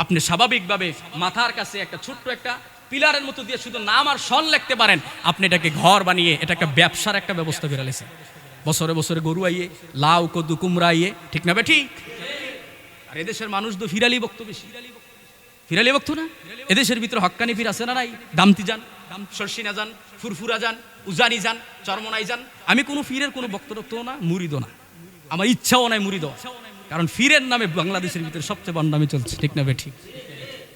আপনি স্বাভাবিকভাবে মাথার কাছে একটা ছোট্ট একটা পিলারের মতো দিয়ে শুধু নাম আর সন লিখতে পারেন, আপনি এটাকে ঘর বানিয়ে এটা একটা ব্যবসার একটা ব্যবস্থা করে লেছেন। বছরে বছরে গরু আইয়ে, লাউ কদু কুমড়া আইয়ে। ঠিক না ঠিক? আর এদেশের মানুষ তো ফিরালি বক্ত বেশি, ফিরালি বক্ত না। এদেশের ভিতরে হক্কানি ফির আছে না নাই? দামতি যান, সরসিনা যান, ফুরফুরা যান, উজানি যান, চরমনাই যান। আমি কোনো ফিরের কোনো বক্তব্য না, মুরিদও না, আমার ইচ্ছাও নাই মুরিদ, কারণ ফিরের নামে বাংলাদেশের ভিতরে সবচেয়ে বন্ডামি চলছে। ঠিক না ঠিক?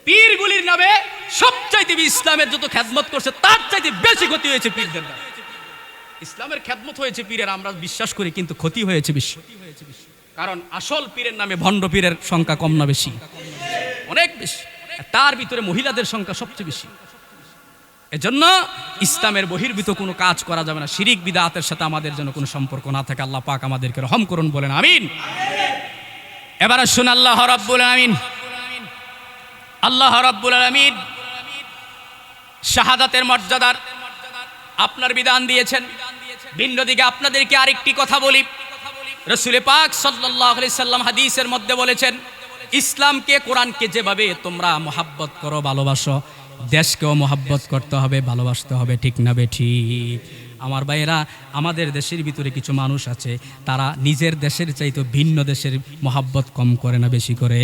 পীরগুলির নামে সবচাইতে ইসলামের যত খেদমত করছে তার চাইতে বেশি ক্ষতি হয়েছে পীরদের নামে। ইসলামের খেদমত হয়েছে পীরের, আমরা বিশ্বাস করি, কিন্তু ক্ষতি হয়েছে বেশি। কারণ আসল পীরের নামে ভণ্ড পীরের সংখ্যা কম না বেশি? অনেক বেশি। তার ভিতরে মহিলাদের সংখ্যা সবচেয়ে বেশি। এজন্য ইসলামের বহির্ভূত কোনো কাজ করা যাবে না। শিরিক বিদআতের সাথে আমাদের যেন কোনো সম্পর্ক না থাকে। আল্লাহ পাক আমাদেরকে রহম করুন, বলেন আমিন। এবার শুন, আল্লাহ রাব্বুল আলামিন, আল্লাহ রাব্বুল আলামিন শাহাদাতের মর্যাদার আপনার বিধান দিয়েছেন। ভিন্ন দিকে আপনাদেরকে আরেকটি কথা বলি। রাসূল পাক সাল্লাল্লাহু আলাইহি সাল্লাম হাদিসের মধ্যে বলেছেন, ইসলামকে, কোরআনকে যেভাবে তোমরা মহাব্বত করো, ভালোবাসো, দেশকেও মহাব্বত করতে হবে, ভালোবাসতে হবে। ঠিক না ঠিক? আমার ভাইয়েরা, আমাদের দেশের ভিতরে কিছু মানুষ আছে, তারা নিজের দেশের চাইতে ভিন্ন দেশের মহাব্বত কম করে না বেশি করে।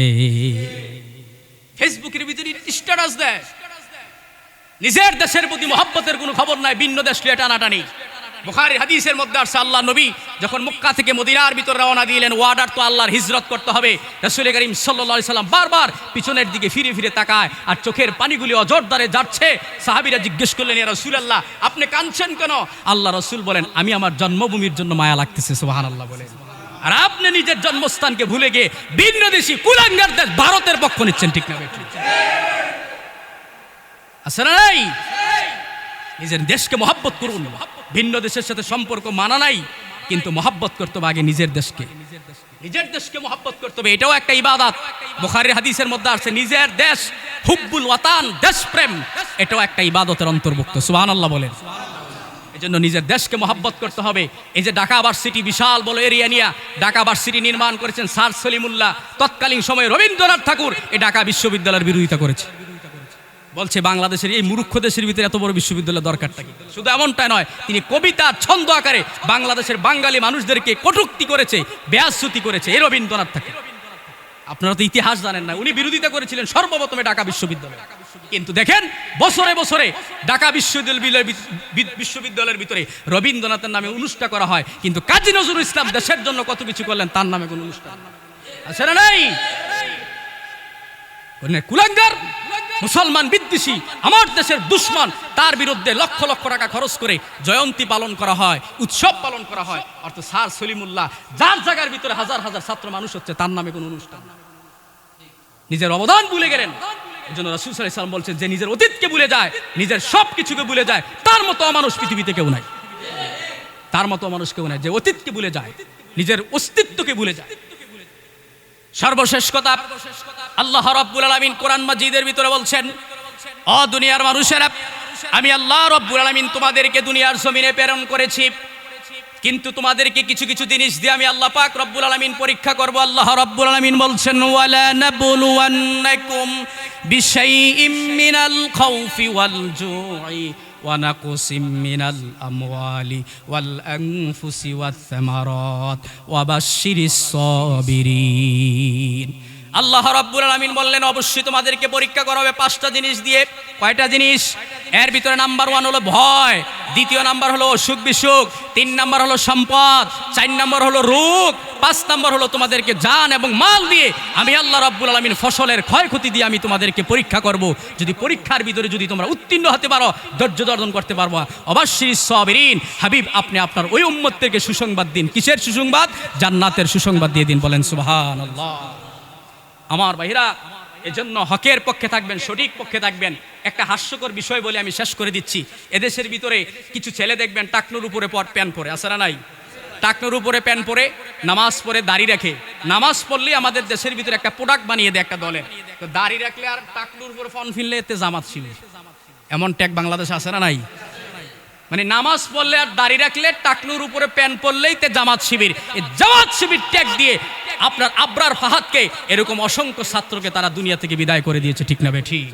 ফেসবুকের ভিতরে স্ট্যাটাস দেয়, নিজের দেশের প্রতি মহাব্বতের কোনো খবর নাই, ভিন্ন দেশ লিয়ে টানাটানি। বুখারীর হাদিসের মধ্যে আসছে, আল্লাহ নবী যখন মক্কা থেকে মদিনার ভিতরে রওনা দিলেন, ওয়ার্ডার তো আল্লাহর হিজরত করতে হবে। রাসূল কারীম সাল্লাল্লাহু আলাইহি সাল্লাম বারবার পিছনের দিকে ফিরে ফিরে তাকায় আর চোখের পানিগুলি অজরদারে যাচ্ছে। সাহাবীরা জিজ্ঞেস করলেন, ইয়া রাসূলুল্লাহ, আপনি কাঁদছেন কেন? আল্লাহ রাসূল বলেন, আমি আমার জন্মভূমির জন্য মায়া লাগতেছে। সুবহানাল্লাহ বলেন। আর আপনি নিজের জন্মস্থানকে ভুলে গিয়ে ভিন্ন দেশি কুলাঙ্গার দেশ ভারতের পক্ষ নিচ্ছেন। ঠিক না ঠিক? আছে না নাই? নিজের দেশকে মহাব্বত করুন। ভিন্ন দেশের সাথে সম্পর্ক মানা নাই, কিন্তু মহাব্বত করতে হবে আগে নিজের দেশকে। নিজের দেশকে মহাব্বত করতে হবে, এটাও একটা ইবাদত। বুখারীর হাদিসের মধ্যে আছে, নিজের দেশ, হুব্বুল ওয়াতান, দেশপ্রেম, এটাও একটা ইবাদতের অন্তর্ভুক্ত। সুবহানাল্লাহ বলেন। এজন্য নিজের দেশকে মহাব্বত করতে হবে। এই যে ঢাকা ভার্সিটি বিশাল বড় এরিয়া নিয়ে ঢাকা ভার্সিটি নির্মাণ করেছেন স্যার সলিমুল্লাহ, তৎকালীন সময়ে রবীন্দ্রনাথ ঠাকুর এই ঢাকা বিশ্ববিদ্যালয়ের বিরোধিতা করেছে। বলছে বাংলাদেশের এই মূর্খ দেশের ভিতরে এত বড় বিশ্ববিদ্যালয়ের দরকারটা কি? শুধু এমনটা নয়, তিনি কবিতা ছন্দ আকারে বাংলাদেশের বাঙালি মানুষদেরকে কটূক্তি করেছে, বেয়াজ্জতি করেছে এই রবীন্দ্রনাথ ঠাকুর। আপনারা তো ইতিহাস জানেন না, উনি বিরোধিতা করেছিলেন সর্বপ্রথমে ঢাকা বিশ্ববিদ্যালয়। কিন্তু দেখেন বছরে বছরে ঢাকা বিশ্ববিদ্যালয়ের ভিতরে রবীন্দ্রনাথের নামে অনুষ্ঠান করা হয়, কিন্তু কাজী নজরুল ইসলাম দেশের জন্য কত কিছু করলেন, তার নামে কোনো অনুষ্ঠান আছে না? নাই। কুলাঙ্গার, মুসলমান বিদ্বেষী, আমার দেশের দুশ্মন, তার বিরুদ্ধে লক্ষ লক্ষ টাকা খরচ করে জয়ন্তী পালন করা হয়, উৎসব পালন করা হয়। অর্থাৎ স্যার সলিমুল্লাহ যার জায়গার ভিতরে হাজার হাজার ছাত্র মানুষ হচ্ছে, তার নামে কোনো অনুষ্ঠান নিজের অবদান ভুলে গেলেন। এই জন্য রাসূল সাল্লাল্লাহু আলাইহি ওয়াসাল্লাম বলছেন, যে নিজের অতীতকে ভুলে যায়, নিজের সব কিছুকে ভুলে যায়, তার মতো মানুষ পৃথিবীতে কেউ নাই। তার মতো মানুষ কেউ নাই যে অতীতকে ভুলে যায়, নিজের অস্তিত্বকে ভুলে যায়। সর্বশেষ কথা, আল্লাহ রাব্বুল আলামিন কোরআন মাজিদের ভিতরে বলছেন, ও দুনিয়ার মানুষেরা, আমি আল্লাহ রাব্বুল আলামিন তোমাদেরকে দুনিয়ার জমিনে প্রেরণ করেছি, কিন্তু তোমাদেরকে কিছু কিছু জিনিস দিয়ে আমি আল্লাহ পাক রব্বুল আলামিন পরীক্ষা করব। আল্লাহ রাব্বুল আলামিন বলছেন, ওয়ালা নাবলুওয়ান্নাকুম বিশাইইম মিনাল খাউফি ওয়াল জুই ওয়া নাকসিম মিনাল আমওয়ালি ওয়াল আনফুসি ওয়াথ থামারাত ওয়া বাশশিরিস সাবিরিন। আল্লাহ রাব্বুল আলামিন বললেন, অবশ্যই তোমাদেরকে পরীক্ষা করা হবে 5টা জিনিস দিয়ে। কয়টা জিনিস? এর ভিতরে নাম্বার 1 হলো ভয়, দ্বিতীয় নাম্বার হলো অসুখ বিসুখ, 3 নাম্বার হলো সম্পদ, 4 নাম্বার হলো রোগ, 5 নাম্বার হলো তোমাদেরকে জান এবং মাল দিয়ে আমি আল্লাহ রাব্বুল আলামিন ফসলের ক্ষয়ক্ষতি দিয়ে আমি তোমাদেরকে পরীক্ষা করব। যদি পরীক্ষার ভিতরে যদি তোমরা উত্তীর্ণ হতে পারো, ধৈর্য ধারণ করতে পারবো, অবশ্যই সাবিরিন। হাবিব, আপনি আপনার ওই উম্মতদেরকে সুসংবাদ দিন। কিসের সুসংবাদ? জান্নাতের সুসংবাদ দিয়ে দিন। বলেন সুবহানাল্লাহ। আমার ভাইরা, এজন্য হকের পক্ষে থাকবেন, সঠিক পক্ষে থাকবেন। একটা হাস্যকর বিষয় বলে আমি শেষ করে দিচ্ছি। এদেশের ভিতরে কিছু ছেলে দেখবেন টাকনুর উপরে প্যান্ট পরে, আছে না নাই? টাকনুর উপরে প্যান্ট পরে, নামাজ পড়ে, দাড়ি রাখে। নামাজ পড়লে আমাদের দেশের ভিতরে একটা প্রোডাক্ট বানিয়ে দেয় একটা দলের, তো দাড়ি রাখলে আর টাকনুর উপরে ফোন ফিরলে এতে জামাত শিবির। এমন ট্যাগ বাংলাদেশে আছে না নাই? মানে নামাজ পড়লে আর দাড়ি রাখলে, টাকনুর উপরে প্যান্ট পরলেই তে জামাত শিবির। এই জামাত শিবির ট্যাগ দিয়ে আপনার আবরার ফাহাদকে, এরকম অসংখ্য ছাত্রকে তারা দুনিয়া থেকে বিদায় করে দিয়েছে। ঠিক না বে ঠিক?